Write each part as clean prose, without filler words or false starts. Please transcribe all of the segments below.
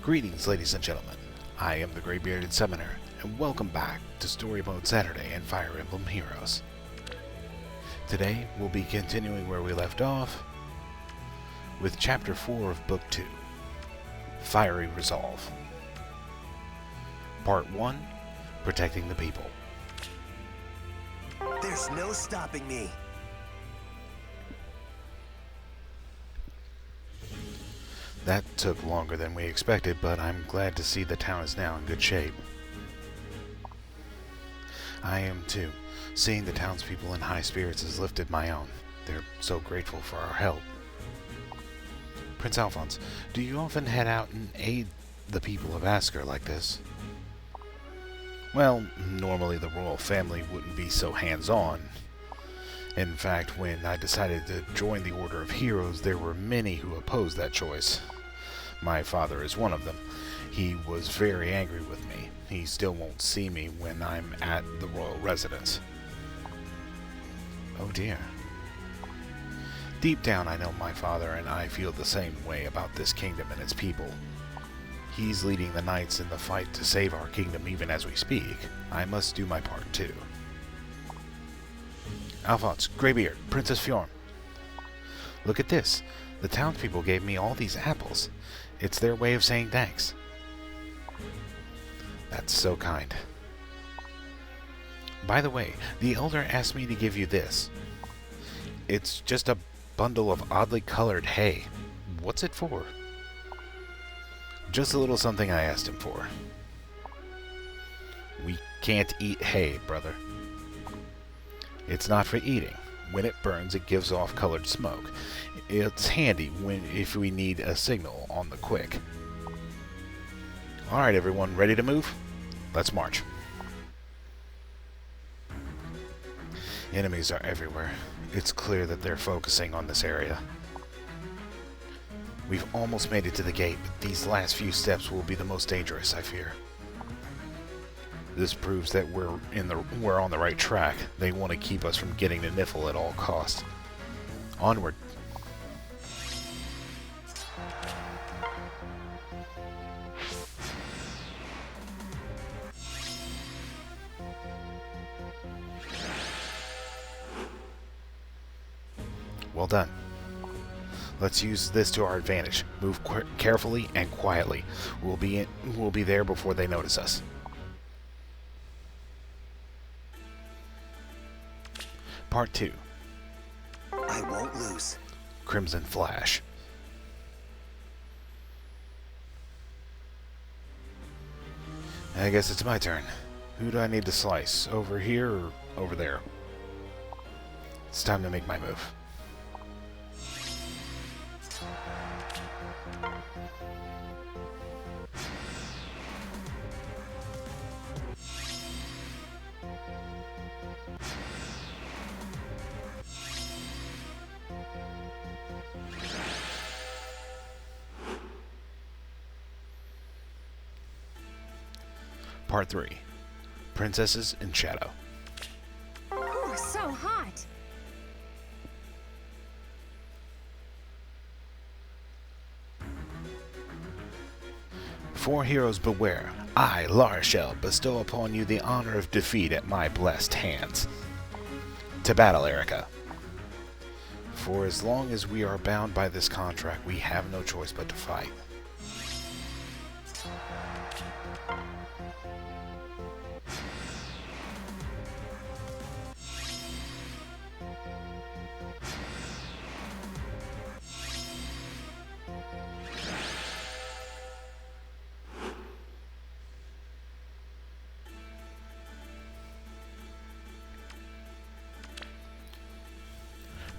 Greetings, ladies and gentlemen. I am the Grey-Bearded Summoner, and welcome back to Story Mode Saturday in Fire Emblem Heroes. Today, we'll be continuing where we left off with Chapter 4 of Book 2, Fiery Resolve. Part 1, Protecting the People. There's no stopping me. That took longer than we expected, but I'm glad to see the town is now in good shape. I am too. Seeing the townspeople in high spirits has lifted my own. They're so grateful for our help. Prince Alphonse, do you often head out and aid the people of Asker like this? Well, normally the royal family wouldn't be so hands-on. In fact, when I decided to join the Order of Heroes, there were many who opposed that choice. My father is one of them. He was very angry with me. He still won't see me when I'm at the royal residence. Oh dear. Deep down I know my father and I feel the same way about this kingdom and its people. He's leading the knights in the fight to save our kingdom even as we speak. I must do my part too. Alphonse, Greybeard, Princess Fjorm. Look at this. The townspeople gave me all these apples. It's their way of saying thanks. That's so kind. By the way, the elder asked me to give you this. It's just a bundle of oddly colored hay. What's it for? Just a little something I asked him for. We can't eat hay, brother. It's not for eating. When it burns, it gives off colored smoke. It's handy if we need a signal on the quick. Alright everyone, ready to move? Let's march. Enemies are everywhere. It's clear that they're focusing on this area. We've almost made it to the gate, but these last few steps will be the most dangerous, I fear. This proves that we're on the right track. They want to keep us from getting to Nifl at all costs. Onward. Well done. Let's use this to our advantage. Move carefully and quietly. We'll be there before they notice us. Part 2. I won't lose. Crimson Flash. I guess it's my turn. Who do I need to slice? Over here or over there? It's time to make my move. Part 3. Princesses in Shadow. Oh, so hot! Four heroes beware. I, Lara shall bestow upon you the honor of defeat at my blessed hands. To battle, Erica. For as long as we are bound by this contract, we have no choice but to fight.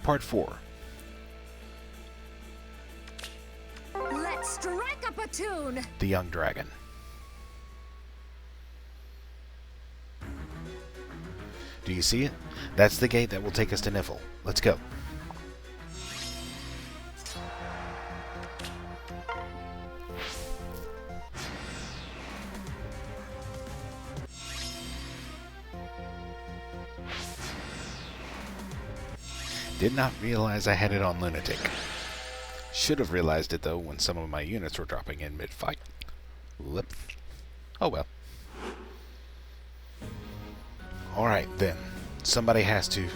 Part 4. Let's strike up a tune! The Young Dragon. Do you see it? That's the gate that will take us to Nifl. Let's go. Did not realize I had it on Lunatic. Should have realized it though when some of my units were dropping in mid-fight. Lip. Oh well. Alright then. Somebody has to.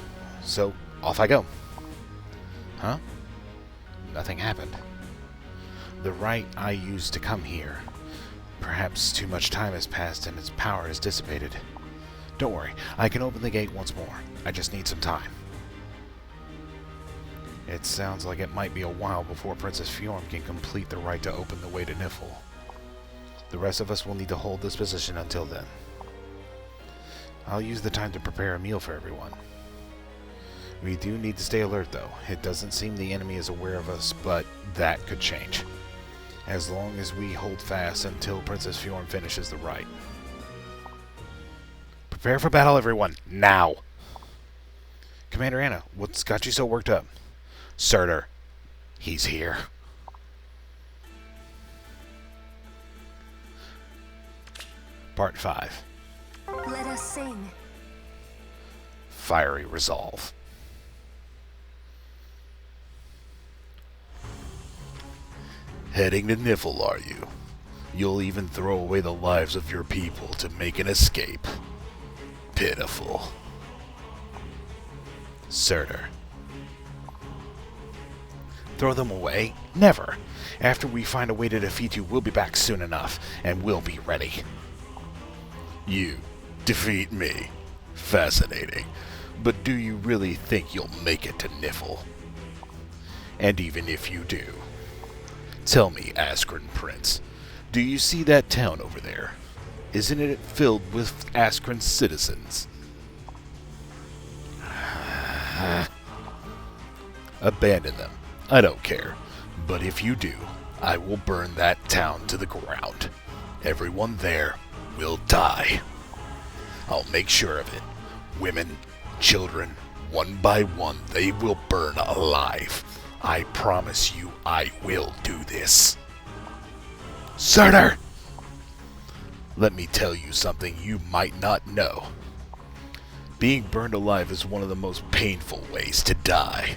So, off I go. Huh? Nothing happened. The rite I used to come here. Perhaps too much time has passed and its power has dissipated. Don't worry, I can open the gate once more. I just need some time. It sounds like it might be a while before Princess Fjorm can complete the rite to open the way to Nifl. The rest of us will need to hold this position until then. I'll use the time to prepare a meal for everyone. We do need to stay alert though. It doesn't seem the enemy is aware of us, but that could change. As long as we hold fast until Princess Fjorm finishes the rite. Prepare for battle, everyone, now! Commander Anna, what's got you so worked up? Surtur, he's here. Part 5. Let us sing. Fiery Resolve. Heading to Nifl, are you? You'll even throw away the lives of your people to make an escape. Pitiful. Surtur. Throw them away? Never. After we find a way to defeat you, we'll be back soon enough, and we'll be ready. You defeat me? Fascinating. But do you really think you'll make it to Nifl? And even if you do, tell me, Askren Prince, do you see that town over there? Isn't it filled with Askren citizens? Abandon them. I don't care. But if you do, I will burn that town to the ground. Everyone there will die. I'll make sure of it. Women, children, one by one, they will burn alive. I promise you I will do this. Surtur! Let me tell you something you might not know. Being burned alive is one of the most painful ways to die.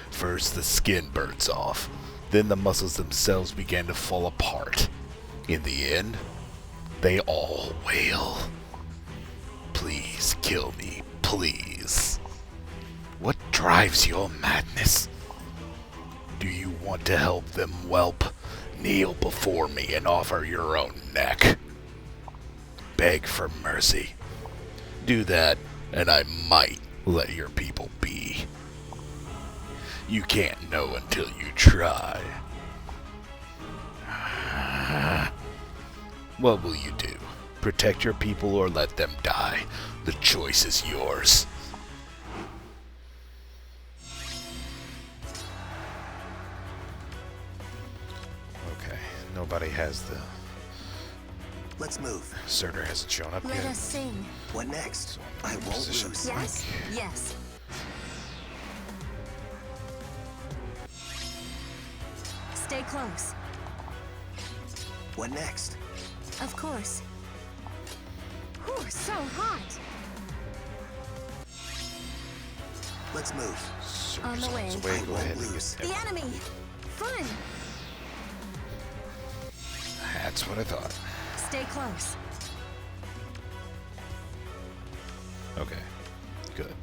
First, the skin burns off. Then the muscles themselves begin to fall apart. In the end, they all wail. Please kill me, please. What drives your madness? Do you want to help them, whelp? Kneel before me and offer your own neck. Beg for mercy. Do that, and I might let your people be. You can't know until you try. What will you do? Protect your people or let them die? The choice is yours. Okay, nobody has the... Let's move. Surtur hasn't shown up Let yet. us sing. What next? I won't Position. lose. Yes? Yes. Stay close. What next? Of course. Whew, so hot. Let's move. On the way. Surtur's away. Go won't ahead and lose. get The enemy! Fun! That's what I thought. Stay close. Okay, good.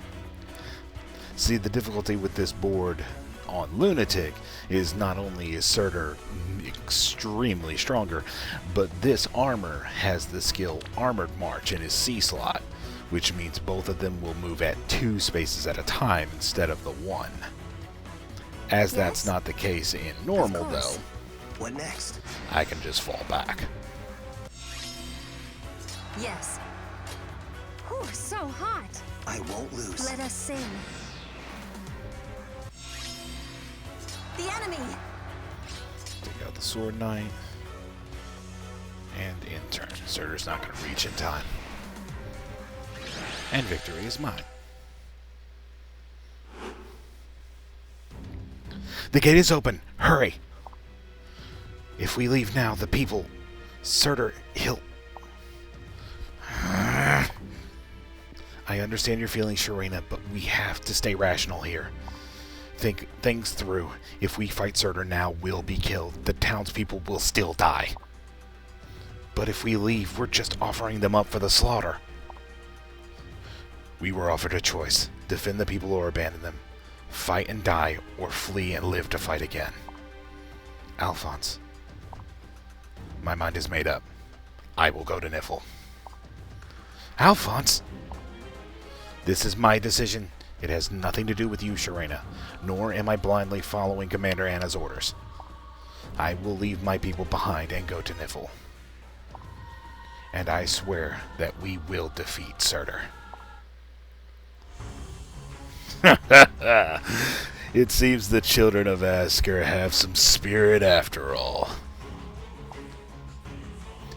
See, the difficulty with this board on Lunatic is not only is Surtur extremely stronger, but this armor has the skill Armored March in his C slot, which means both of them will move at 2 spaces at a time instead of the 1. As that's Yes. not the case in normal, Of course. though, What next? I can just fall back. Yes. Whew, so hot. I won't lose. Let us sing. The enemy! Take out the Sword Knight. And in turn. Surtur's not going to reach in time. And victory is mine. The gate is open. Hurry! If we leave now, the people... Surtur, he'll... I understand your feelings, Sharena, but we have to stay rational here. Think things through. If we fight Surtur now, we'll be killed. The townspeople will still die. But if we leave, we're just offering them up for the slaughter. We were offered a choice. Defend the people or abandon them. Fight and die, or flee and live to fight again. Alphonse. My mind is made up. I will go to Nifl. Alphonse! This is my decision. It has nothing to do with you, Sharena, nor am I blindly following Commander Anna's orders. I will leave my people behind and go to Nifl. And I swear that we will defeat Surtur. It seems the children of Askr have some spirit after all.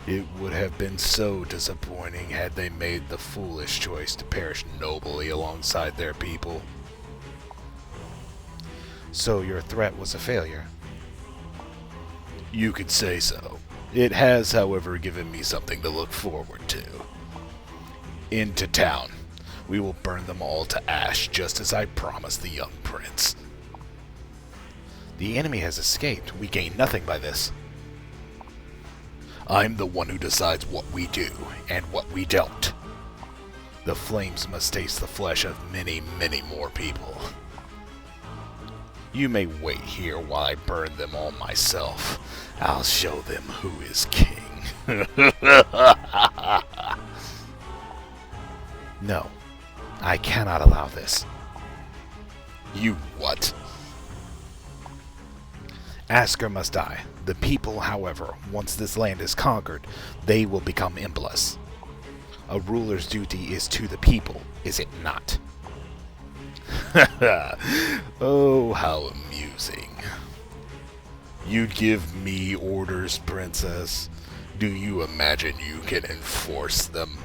It would have been so disappointing had they made the foolish choice to perish nobly alongside their people. So your threat was a failure? You could say so. It has, however, given me something to look forward to. Into town. We will burn them all to ash, just as I promised the young prince. The enemy has escaped. We gain nothing by this. I'm the one who decides what we do, and what we don't. The flames must taste the flesh of many, many more people. You may wait here while I burn them all myself. I'll show them who is king. No, I cannot allow this. You what? Askr must die. The people, however, once this land is conquered, they will become Imbalus. A ruler's duty is to the people, is it not? Oh, how amusing. You'd give me orders, princess? Do you imagine you can enforce them?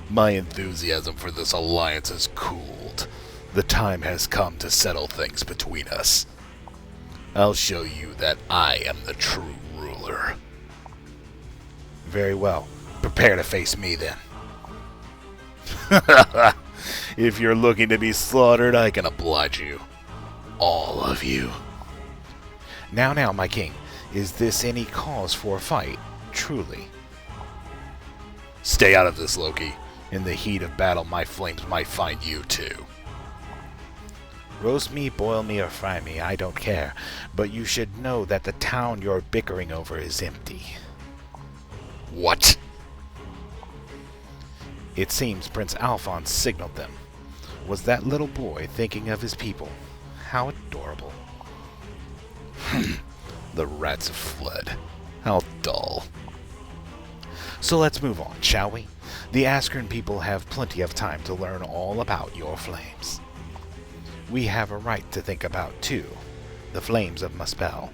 My enthusiasm for this alliance has cooled. The time has come to settle things between us. I'll show you that I am the true ruler. Very well. Prepare to face me, then. If you're looking to be slaughtered, I can oblige you. All of you. Now, my king. Is this any cause for a fight? Truly. Stay out of this, Loki. In the heat of battle, my flames might find you, too. Roast me, boil me, or fry me, I don't care. But you should know that the town you're bickering over is empty. What? It seems Prince Alphonse signaled them. Was that little boy thinking of his people? How adorable. The rats have fled. How dull. So let's move on, shall we? The Askern people have plenty of time to learn all about your flames. We have a right to think about, too, the flames of Muspel.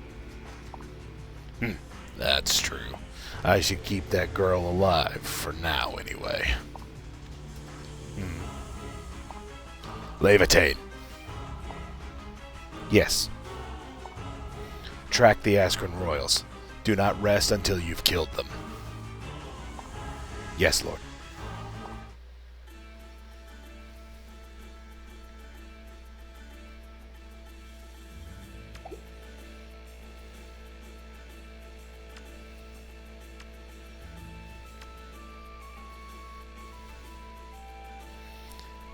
That's true. I should keep that girl alive, for now anyway. Levitate. Yes. Track the Askern royals. Do not rest until you've killed them. Yes, Lord.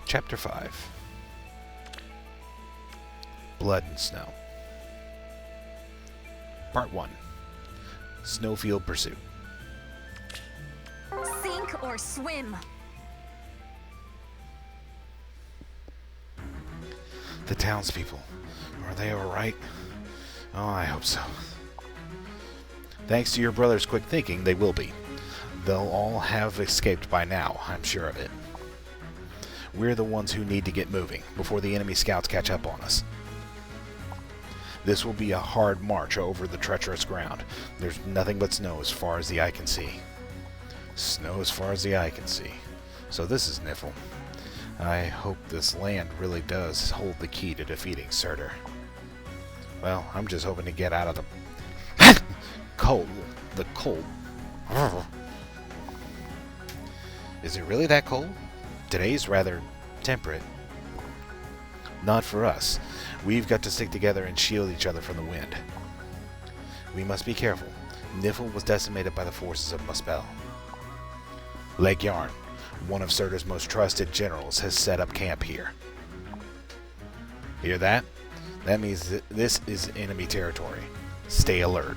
Chapter 5. Blood and Snow. Part 1. Snowfield Pursuit. Sink or swim. The townspeople. Are they alright? Oh, I hope so. Thanks to your brother's quick thinking, they will be. They'll all have escaped by now, I'm sure of it. We're the ones who need to get moving, before the enemy scouts catch up on us. This will be a hard march over the treacherous ground. There's nothing but snow as far as the eye can see. Snow as far as the eye can see. So this is Nifl. I hope this land really does hold the key to defeating Surtur. Well, I'm just hoping to get out of the cold. The cold. Is it really that cold? Today's rather Temperate. Not for us. We've got to stick together and shield each other from the wind. We must be careful. Nifl was decimated by the forces of Muspel. Leg Yarn, one of Surtur's most trusted generals, has set up camp here. Hear that? That means this is enemy territory. Stay alert.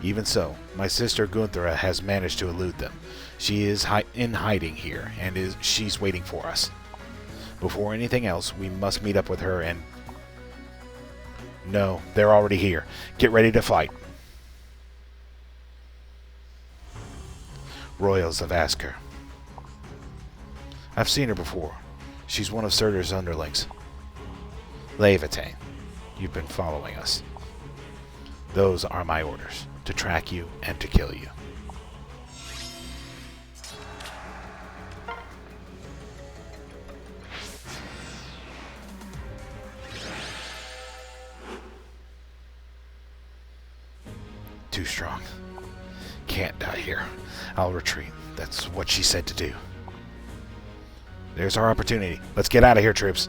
Even so, my sister Gunthra has managed to elude them. She is in hiding here, and she's waiting for us. Before anything else, we must meet up with her and... No, they're already here. Get ready to fight. Royals of Asker. I've seen her before. She's one of Surtur's underlings. Levitain, you've been following us. Those are my orders, to track you and to kill you. Too strong. Can't die here. I'll retreat. That's what she said to do. There's our opportunity. Let's get out of here, troops.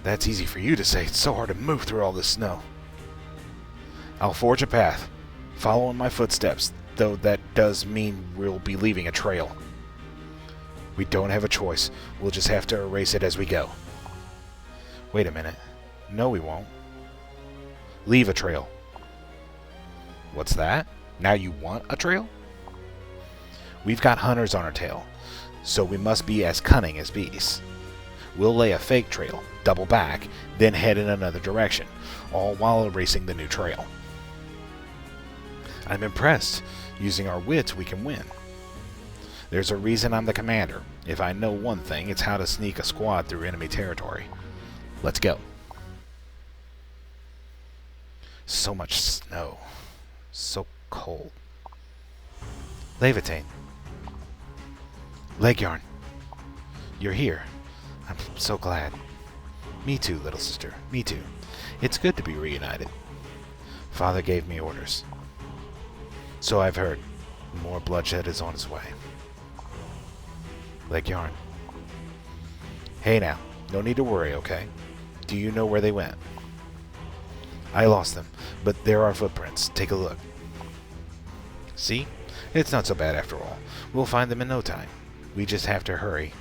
That's easy for you to say. It's so hard to move through all this snow. I'll forge a path, follow in my footsteps, though that does mean we'll be leaving a trail. We don't have a choice. We'll just have to erase it as we go. Wait a minute. No, we won't. Leave a trail. What's that? Now you want a trail? We've got hunters on our tail, so we must be as cunning as beasts. We'll lay a fake trail, double back, then head in another direction, all while erasing the new trail. I'm impressed. Using our wits, we can win. There's a reason I'm the commander. If I know one thing, it's how to sneak a squad through enemy territory. Let's go. So much snow. So cold. Levitain. Leg Yarn. You're here. I'm so glad. Me too, little sister. Me too. It's good to be reunited. Father gave me orders. So I've heard. More bloodshed is on its way. Leg Yarn. Hey now. No need to worry, okay? Do you know where they went? I lost them, but there are footprints. Take a look. See? It's not so bad after all. We'll find them in no time. We just have to hurry.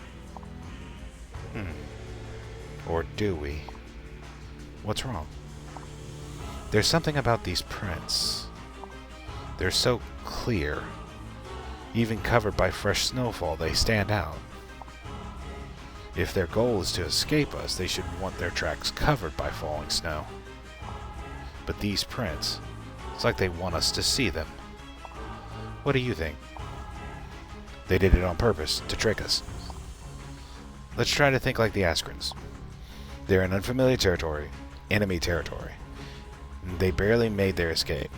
Or do we? What's wrong? There's something about these prints. They're so clear. Even covered by fresh snowfall, they stand out. If their goal is to escape us, they should want their tracks covered by falling snow. But these prints, it's like they want us to see them. What do you think? They did it on purpose, to trick us. Let's try to think like the Askrans. They're in unfamiliar territory, enemy territory. They barely made their escape.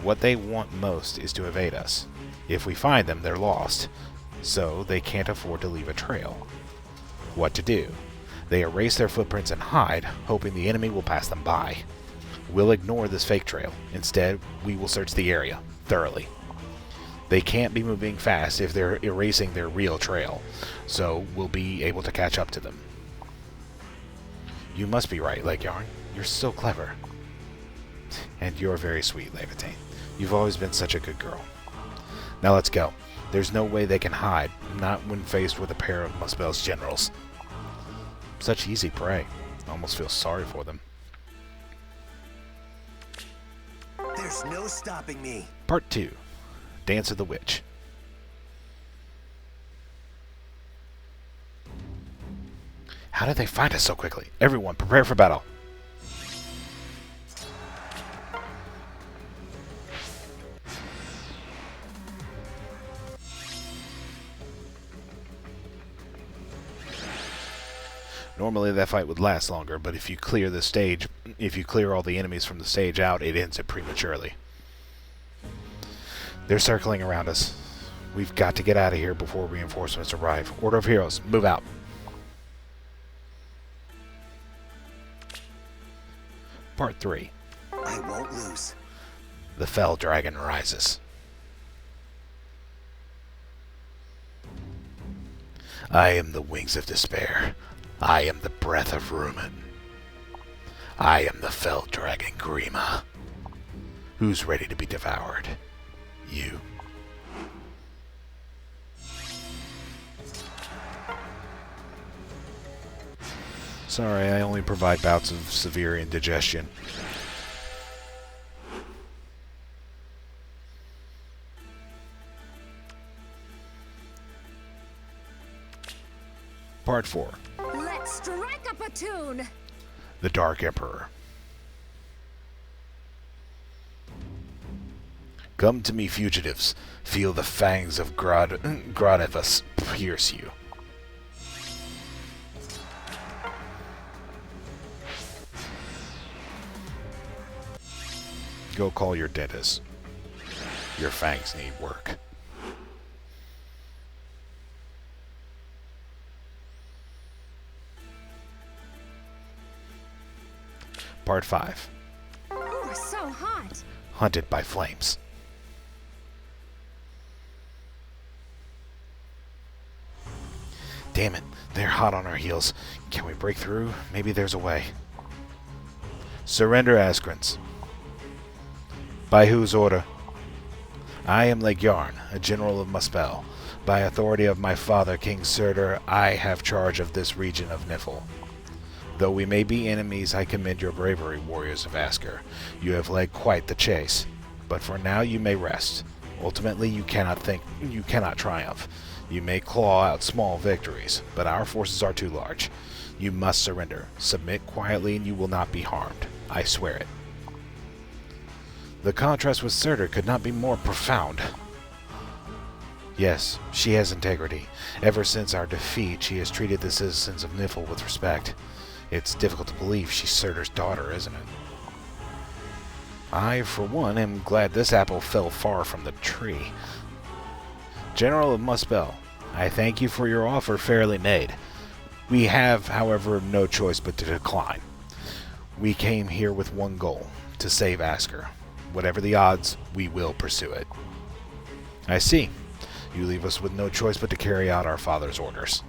What they want most is to evade us. If we find them, they're lost, so they can't afford to leave a trail. What to do? They erase their footprints and hide, hoping the enemy will pass them by. We'll ignore this fake trail. Instead, we will search the area thoroughly. They can't be moving fast if they're erasing their real trail, so we'll be able to catch up to them. You must be right, Leg Yarn. You're so clever. And you're very sweet, Levitain. You've always been such a good girl. Now let's go. There's no way they can hide, not when faced with a pair of Muspel's generals. Such easy prey. I almost feel sorry for them. There's no stopping me. Part 2. Dance of the Witch. How did they find us so quickly? Everyone, prepare for battle. Normally that fight would last longer, but if you clear the stage, if you clear all the enemies from the stage out, it ends it prematurely. They're circling around us. We've got to get out of here before reinforcements arrive. Order of Heroes, move out. Part 3. I won't lose. The Fell Dragon rises. I am the wings of despair. I am the breath of ruin. I am the fell dragon Grima. Who's ready to be devoured? You. Sorry, I only provide bouts of severe indigestion. Part 4. Let's strike up a tune. The Dark Emperor. Come to me, fugitives. Feel the fangs of Grodivus pierce you. Go call your dentist. Your fangs need work. Part 5. Ooh, so hot. Hunted by flames. Damn it, they're hot on our heels. Can we break through? Maybe there's a way. Surrender, Askrans. By whose order? I am Legarn, a general of Muspel. By authority of my father, King Surtur, I have charge of this region of Nifl. Though we may be enemies, I commend your bravery, warriors of Asker. You have led quite the chase. But for now you may rest. Ultimately you cannot triumph. You may claw out small victories, but our forces are too large. You must surrender. Submit quietly and you will not be harmed. I swear it. The contrast with Surtur could not be more profound. Yes, she has integrity. Ever since our defeat, she has treated the citizens of Nifl with respect. It's difficult to believe she's Surtur's daughter, isn't it? I, for one, am glad this apple fell far from the tree. General of Muspel, I thank you for your offer fairly made. We have, however, no choice but to decline. We came here with one goal, to save Asker. Whatever the odds, we will pursue it. I see. You leave us with no choice but to carry out our father's orders.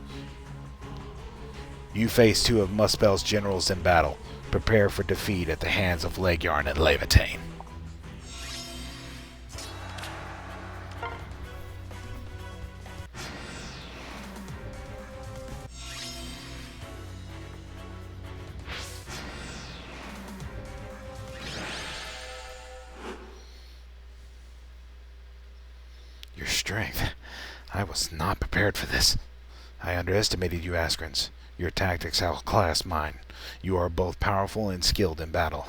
You face two of Muspel's generals in battle. Prepare for defeat at the hands of Legarn and Levitane. Your strength. I was not prepared for this. I underestimated you, Askrans. Your tactics outclass mine. You are both powerful and skilled in battle.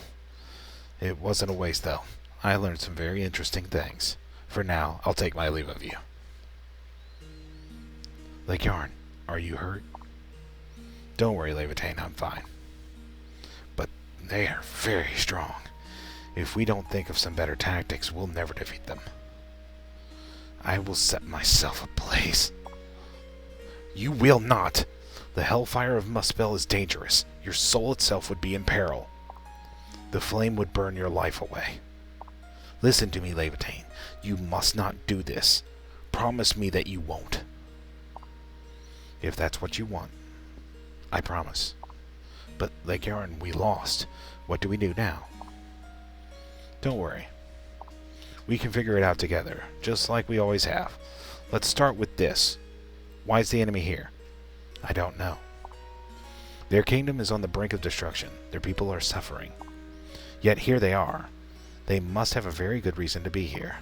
It wasn't a waste, though. I learned some very interesting things. For now, I'll take my leave of you. Legarn, are you hurt? Don't worry, Levitane, I'm fine. But they are very strong. If we don't think of some better tactics, we'll never defeat them. I will set myself ablaze. You will not! The hellfire of Muspel is dangerous. Your soul itself would be in peril. The flame would burn your life away. Listen to me, Levitane. You must not do this. Promise me that you won't. If that's what you want, I promise. But, Legarn, we lost. What do we do now? Don't worry. We can figure it out together, just like we always have. Let's start with this. Why is the enemy here? I don't know. Their kingdom is on the brink of destruction. Their people are suffering. Yet here they are. They must have a very good reason to be here.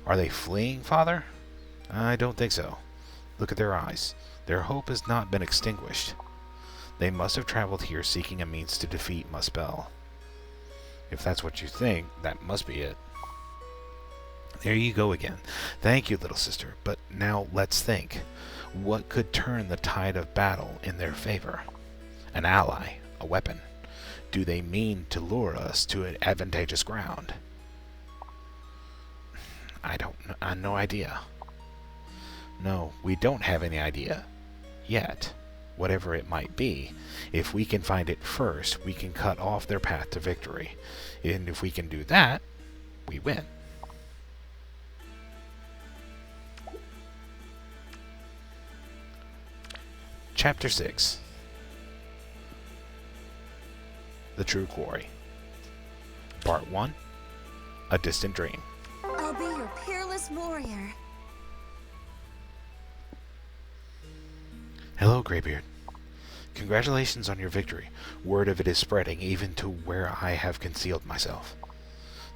Are they fleeing, Father? I don't think so. Look at their eyes. Their hope has not been extinguished. They must have traveled here seeking a means to defeat Muspel. If that's what you think, that must be it. There you go again. Thank you, little sister. But now let's think. What could turn the tide of battle in their favor? An ally, a weapon. Do they mean to lure us to an advantageous ground? I have no idea. No, we don't have any idea. Yet. Whatever it might be, if we can find it first, we can cut off their path to victory. And if we can do that, we win. Chapter 6. The True Quarry. Part 1. A Distant Dream. I'll be your peerless warrior. Hello, Greybeard. Congratulations on your victory. Word of it is spreading even to where I have concealed myself.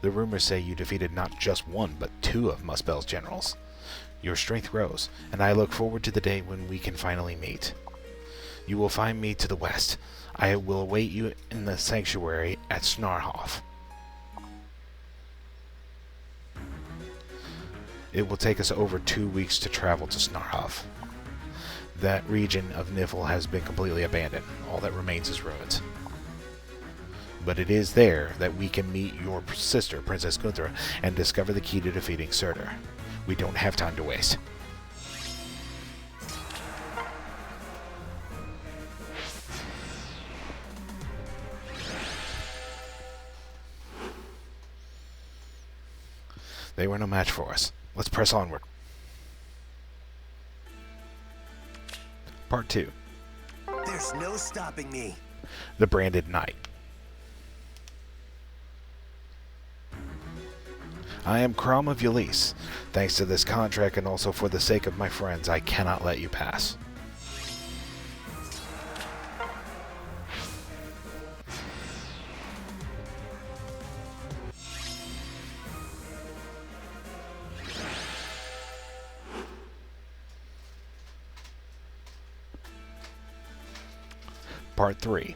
The rumors say you defeated not just one, but two of Muspel's generals. Your strength grows, and I look forward to the day when we can finally meet. You will find me to the west. I will await you in the sanctuary at Snarhoff. It will take us over 2 weeks to travel to Snarhoff. That region of Nifl has been completely abandoned. All that remains is ruins. But it is there that we can meet your sister, Princess Gunthra, and discover the key to defeating Surtur. We don't have time to waste. They were no match for us. Let's press onward. Part 2. There's no stopping me. The Branded Knight. I am Crom of Ylisse. Thanks to this contract and also for the sake of my friends, I cannot let you pass. Part 3.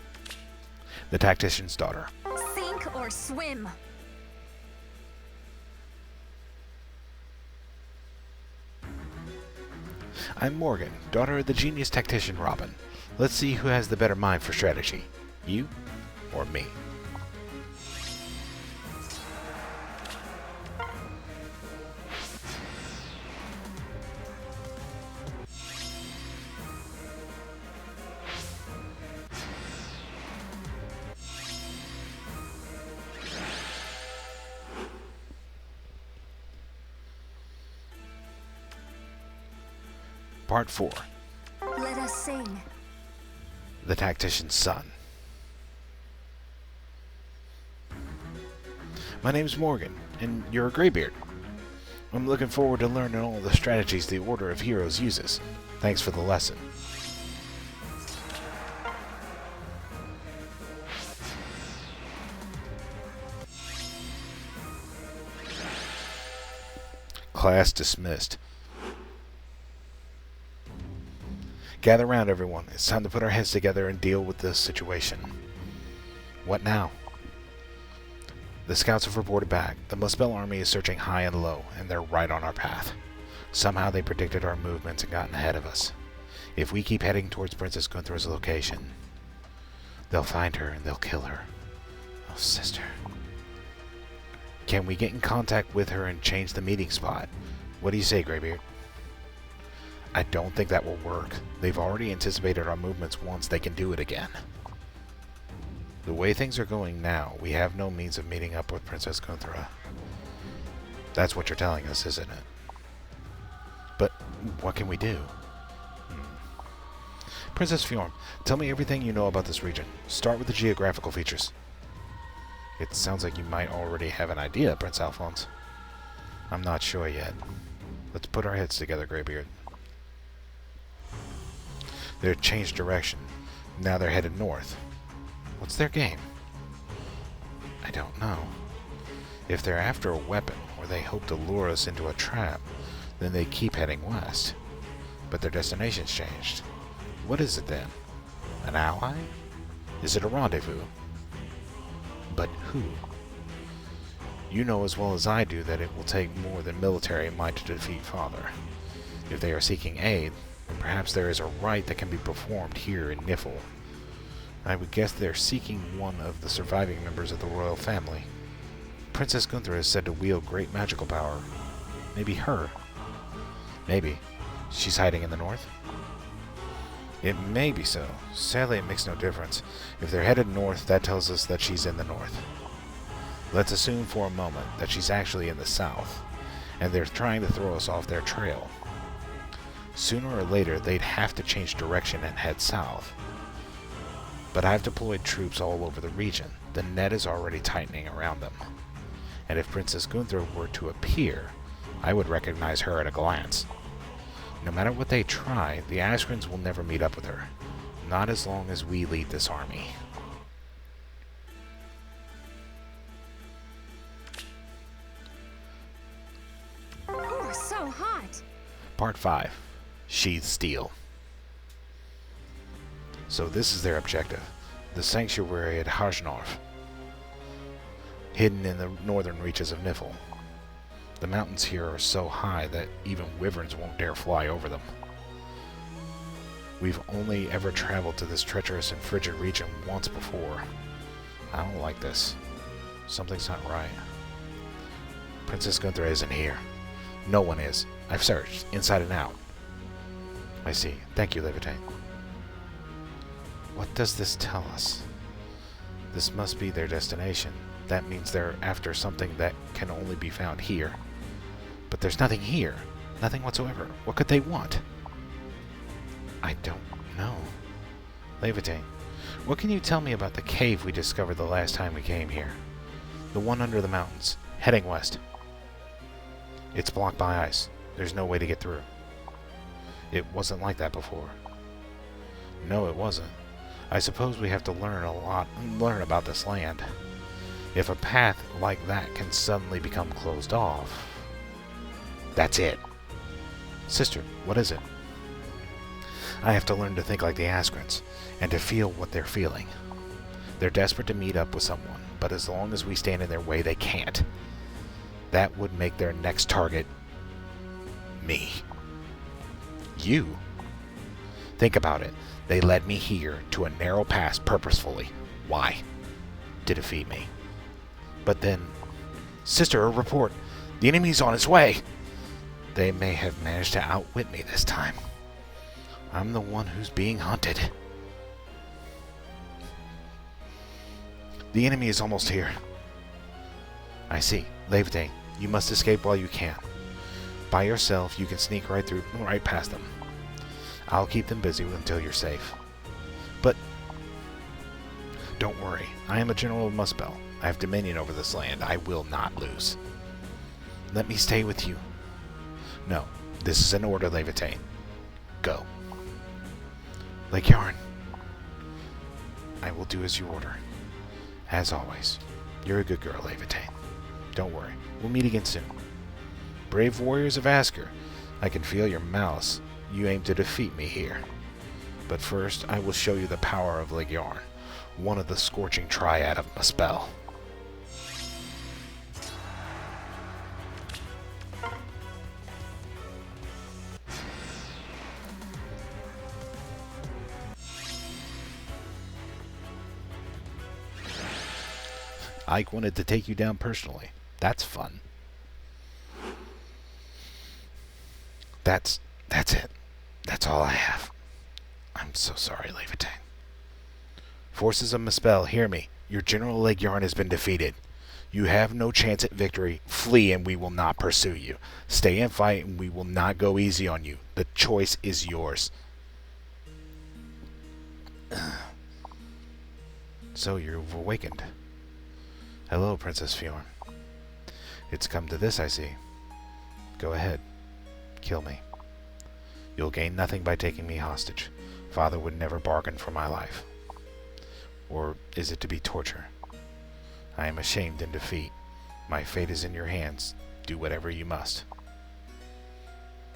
The Tactician's Daughter. Sink or swim. I'm Morgan, daughter of the genius tactician Robin. Let's see who has the better mind for strategy. You or me? Part 4. Let us sing. The Tactician's Son. My name's Morgan, and you're a Greybeard. I'm looking forward to learning all the strategies the Order of Heroes uses. Thanks for the lesson. Class dismissed. Gather round, everyone. It's time to put our heads together and deal with this situation. What now? The scouts have reported back. The Muspel army is searching high and low, and they're right on our path. Somehow they predicted our movements and gotten ahead of us. If we keep heading towards Princess Gunthra's location, they'll find her and they'll kill her. Oh, sister. Can we get in contact with her and change the meeting spot? What do you say, Greybeard? I don't think that will work. They've already anticipated our movements once. They can do it again. The way things are going now, we have no means of meeting up with Princess Gunthra. That's what you're telling us, isn't it? But what can we do? Princess Fjorm, tell me everything you know about this region. Start with the geographical features. It sounds like you might already have an idea, Prince Alphonse. I'm not sure yet. Let's put our heads together, Greybeard. They've changed direction. Now they're headed north. What's their game? I don't know. If they're after a weapon, or they hope to lure us into a trap, then they keep heading west. But their destination's changed. What is it then? An ally? Is it a rendezvous? But who? You know as well as I do that it will take more than military might to defeat Father. If they are seeking aid, then perhaps there is a rite that can be performed here in Nifl. I would guess they're seeking one of the surviving members of the royal family. Princess Gunthra is said to wield great magical power. Maybe her. Maybe. She's hiding in the north? It may be so. Sadly, it makes no difference. If they're headed north, that tells us that she's in the north. Let's assume for a moment that she's actually in the south, and they're trying to throw us off their trail. Sooner or later, they'd have to change direction and head south. But I've deployed troops all over the region. The net is already tightening around them. And if Princess Gunther were to appear, I would recognize her at a glance. No matter what they try, the Askrans will never meet up with her. Not as long as we lead this army. Oh, so hot. Part 5. Sheathed Steel. So this is their objective. The sanctuary at Hajnorf, hidden in the northern reaches of Nifl. The mountains here are so high that even wyverns won't dare fly over them. We've only ever traveled to this treacherous and frigid region once before. I don't like this. Something's not right. Princess Gunther isn't here. No one is. I've searched, inside and out. I see. Thank you, Levitane. What does this tell us? This must be their destination. That means they're after something that can only be found here. But there's nothing here. Nothing whatsoever. What could they want? I don't know. Levitane, what can you tell me about the cave we discovered the last time we came here? The one under the mountains, heading west. It's blocked by ice. There's no way to get through. It wasn't like that before. No, it wasn't. I suppose we have to learn about this land. If a path like that can suddenly become closed off... That's it. Sister, what is it? I have to learn to think like the Askrans, and to feel what they're feeling. They're desperate to meet up with someone, but as long as we stand in their way, they can't. That would make their next target... me. You. Think about it. They led me here to a narrow pass purposefully. Why? To defeat me. But then... Sister, a report. The enemy's on its way. They may have managed to outwit me this time. I'm the one who's being hunted. The enemy is almost here. I see. Levitane, you must escape while you can. By yourself, you can sneak right past them. I'll keep them busy until you're safe. But don't worry. I am a general of Muspel. I have dominion over this land. I will not lose. Let me stay with you. No, this is an order, Levitane. Go. Lake Yarn. I will do as you order. As always. You're a good girl, Levitane. Don't worry. We'll meet again soon. Brave warriors of Asker, I can feel your malice. You aim to defeat me here. But first, I will show you the power of Lake Yarn, one of the scorching triad of Muspel. Ike wanted to take you down personally. That's fun. That's it. That's all I have. I'm so sorry, Levitane. Forces of Muspel, hear me. Your General Lake Yarn has been defeated. You have no chance at victory. Flee and we will not pursue you. Stay and fight and we will not go easy on you. The choice is yours. So you've awakened. Hello, Princess Fjorm. It's come to this, I see. Go ahead. Kill me. You'll gain nothing by taking me hostage. Father would never bargain for my life. Or is it to be torture? I am ashamed in defeat. My fate is in your hands. Do whatever you must.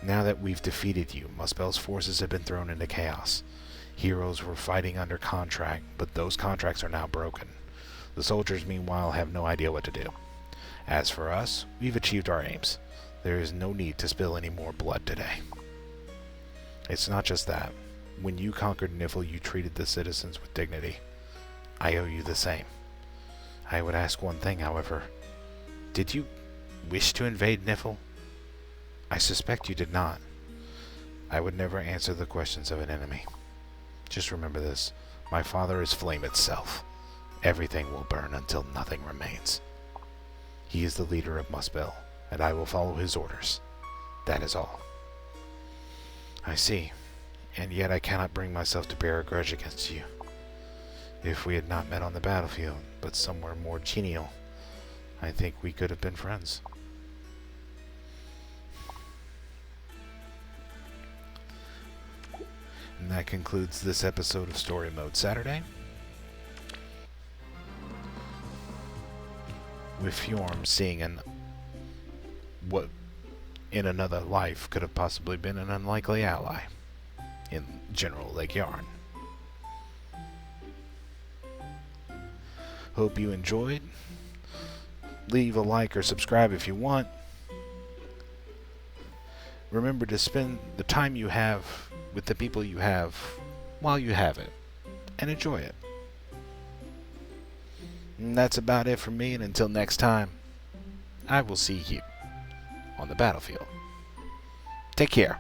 Now that we've defeated you, Muspel's forces have been thrown into chaos. Heroes were fighting under contract, but those contracts are now broken. The soldiers, meanwhile, have no idea what to do. As for us, we've achieved our aims. There is no need to spill any more blood today. It's not just that. When you conquered Nifl, you treated the citizens with dignity. I owe you the same. I would ask one thing, however. Did you wish to invade Nifl? I suspect you did not. I would never answer the questions of an enemy. Just remember this. My father is flame itself. Everything will burn until nothing remains. He is the leader of Muspel, and I will follow his orders. That is all. I see. And yet I cannot bring myself to bear a grudge against you. If we had not met on the battlefield, but somewhere more genial, I think we could have been friends. And that concludes this episode of Story Mode Saturday. With Fjorm seeing what in another life could have possibly been an unlikely ally in General Lake Yarn. Hope you enjoyed. Leave a like or subscribe if you want. Remember to spend the time you have with the people you have while you have it, and enjoy it. And that's about it for me, and until next time, I will see you on the battlefield. Take care.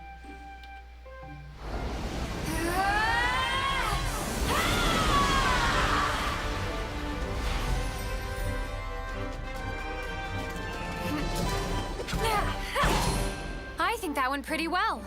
I think that went pretty well.